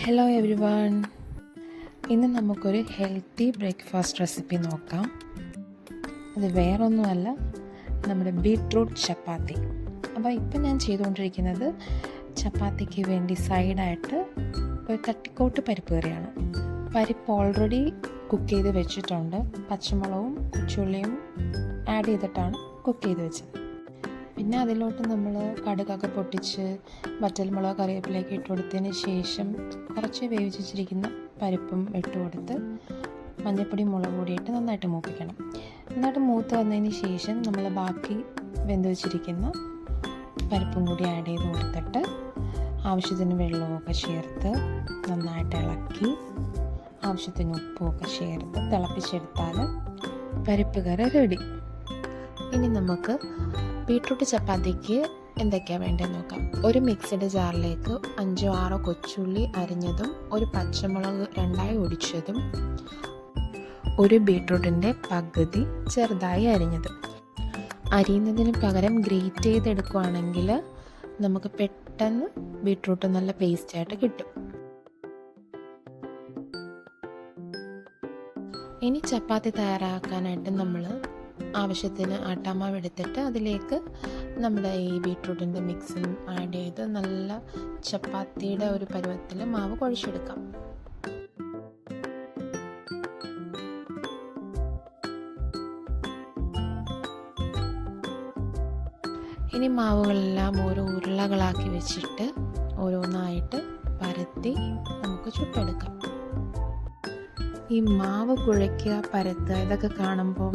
Hello every one. ഇന്ന് നമുക്കൊരു healthy breakfast recipe നോക്കാം. അത് വേറൊന്നുമല്ല, നമ്മുടെ ബീട്രൂട്ട് ചപ്പാത്തി. അപ്പോൾ ഇപ്പം ഞാൻ ചെയ്തുകൊണ്ടിരിക്കുന്നത് ചപ്പാത്തിക്ക് വേണ്ടി സൈഡായിട്ട് ഒരു തട്ടിക്കോട്ട് പരിപ്പ് കറിയാണ്. പരിപ്പ് ഓൾറെഡി കുക്ക് ചെയ്ത് വെച്ചിട്ടുണ്ട്. പച്ചമുളകും കൊച്ചുള്ളിയും ആഡ് ചെയ്തിട്ടാണ് കുക്ക് ചെയ്ത് വെച്ചത്. പിന്നെ അതിലോട്ട് നമ്മൾ കടുകൊക്കെ പൊട്ടിച്ച് വറ്റൽമുളക് കറിവേപ്പിലേക്ക് ഇട്ട് കൊടുത്തതിന് ശേഷം കുറച്ച് വേവിച്ചിരിക്കുന്ന പരിപ്പും ഇട്ട് കൊടുത്ത് മഞ്ഞൾപ്പൊടി മുളക് പൊടിയിട്ട് നന്നായിട്ട് മൂപ്പിക്കണം. നന്നായിട്ട് മൂത്ത് വന്നതിന് ശേഷം നമ്മൾ ബാക്കി വെന്ത് വെച്ചിരിക്കുന്ന പരിപ്പും കൂടി ആഡ് ചെയ്ത് കൊടുത്തിട്ട് ആവശ്യത്തിന് വെള്ളമൊക്കെ ചേർത്ത് നന്നായിട്ട് ഇളക്കി ആവശ്യത്തിന് ഉപ്പുമൊക്കെ ചേർത്ത് തിളപ്പിച്ചെടുത്താൽ പരിപ്പ് കറി റെഡി. ഇനി നമുക്ക് ബീട്രൂട്ട് ചപ്പാത്തിക്ക് എന്തൊക്കെയാണ് വേണ്ടതെന്ന് നോക്കാം. ഒരു മിക്സഡ് ജാറിലേക്ക് 5-6 കൊച്ചുള്ളി അരിഞ്ഞതും ഒരു പച്ചമുളക് 2 ഒടിച്ചതും ഒരു ബീട്രൂട്ടിൻ്റെ പകുതി ചെറുതായി അരിഞ്ഞതും. അരിയുന്നതിന് പകരം ഗ്രേറ്റ് ചെയ്തെടുക്കുകയാണെങ്കിൽ നമുക്ക് പെട്ടെന്ന് ബീട്രൂട്ട് നല്ല പേസ്റ്റായിട്ട് കിട്ടും. ഇനി ചപ്പാത്തി തയ്യാറാക്കാനായിട്ട് നമ്മൾ ആവശ്യത്തിന് ആട്ടാമാവ് എടുത്തിട്ട് അതിലേക്ക് നമ്മുടെ ഈ ബീട്രൂട്ടിൻ്റെ മിക്സും ആഡ് ചെയ്ത് നല്ല ചപ്പാത്തിയുടെ ഒരു പരുവത്തിൽ മാവ് കുഴച്ചെടുക്കാം. ഇനി മാവുകളെല്ലാം ഓരോ ഉരുളകളാക്കി വെച്ചിട്ട് ഓരോന്നായിട്ട് പരത്തി നമുക്ക് ചുട്ടെടുക്കാം. ഈ മാവ് കുഴയ്ക്കുക, പരത്തുക, ഇതൊക്കെ കാണുമ്പോൾ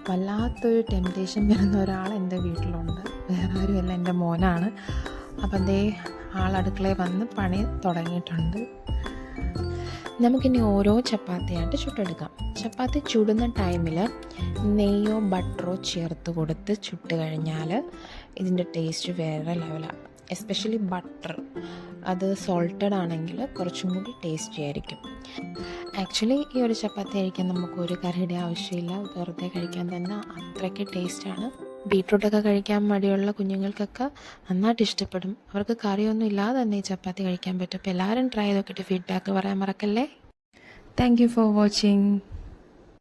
വല്ലാത്തൊരു ടെംപ്റ്റേഷൻ വരുന്ന ഒരാൾ എൻ്റെ വീട്ടിലുണ്ട്. വേറെ ആരുമല്ല, എൻ്റെ മോനാണ്. അപ്പം അതേ അടുക്കളയിൽ വന്ന് പണി തുടങ്ങിയിട്ടുണ്ട്. നമുക്കിനി ഓരോ ചപ്പാത്തിയായിട്ട് ചുട്ടെടുക്കാം. ചപ്പാത്തി ചുടുന്ന ടൈമിൽ നെയ്യോ ബട്ടറോ ചേർത്ത് കൊടുത്ത് ചുട്ട് കഴിഞ്ഞാൽ ഇതിൻ്റെ ടേസ്റ്റ് വേറെ ലെവലാണ്. എസ്പെഷ്യലി ബട്ടർ, അത് സോൾട്ടഡ് ആണെങ്കിൽ കുറച്ചും കൂടി ടേസ്റ്റി ആയിരിക്കും. ആക്ച്വലി ഈ ഒരു ചപ്പാത്തി കഴിക്കാൻ നമുക്ക് ഒരു കറിയുടെ ആവശ്യമില്ല, വെറുതെ കഴിക്കാൻ തന്നെ അത്രയ്ക്ക് ടേസ്റ്റാണ്. ബീട്രൂട്ടൊക്കെ കഴിക്കാൻ മടിയുള്ള കുഞ്ഞുങ്ങൾക്കൊക്കെ നന്നായിട്ട് ഇഷ്ടപ്പെടും. അവർക്ക് കറിയൊന്നും ഇല്ലാതെ തന്നെ ഈ ചപ്പാത്തി കഴിക്കാൻ പറ്റും. അപ്പോൾ എല്ലാവരും ട്രൈ ചെയ്ത് നോക്കിയിട്ട് ഫീഡ്ബാക്ക് പറയാൻ മറക്കല്ലേ. Thank you for watching.